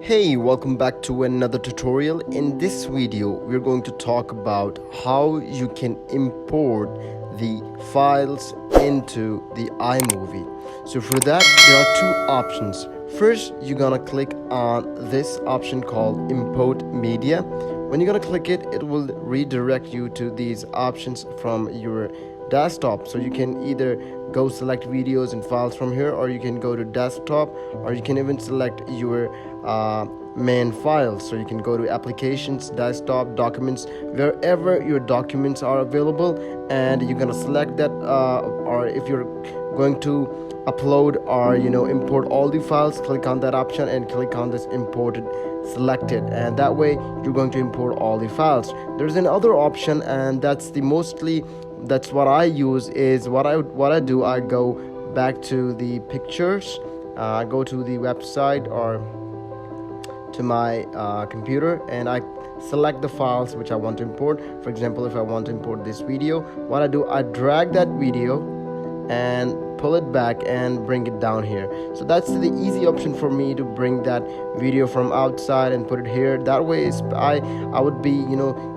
Hey, welcome back to another tutorial. In this video, we're going to talk about how you can import the files into the iMovie. So for that, there are two options. First, you're gonna click on this option called Import Media. When you're gonna click it, it will redirect you to these options from your desktop. So you can either go select videos and files from here, or you can go to desktop, or you can even select your main files. So you can go to applications, desktop, documents, wherever your documents are available, and you're gonna select that, or if you're going to upload or import all the files, click on that option and click on this imported selected, and that way you're going to import all the files. There's another option, and that's what I use. Is what I do, I go back to the pictures, go to the website or to my computer, and I select the files which I want to import. For example, if I want to import this video, what I do, I drag that video and pull it back and bring it down here. So that's the easy option for me to bring that video from outside and put it here. That way I would be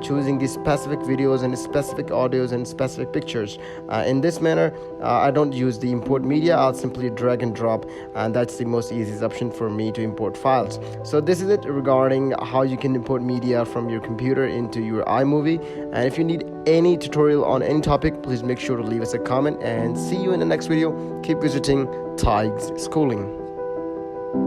choosing these specific videos and specific audios and specific pictures. In this manner, I don't use the import media. I'll simply drag and drop, and that's the most easiest option for me to import files. So this is it regarding how you can import media from your computer into your iMovie. And if you need any tutorial on any topic, please make sure to leave us a comment, and see you in the next video. Keep visiting Tig's Schooling.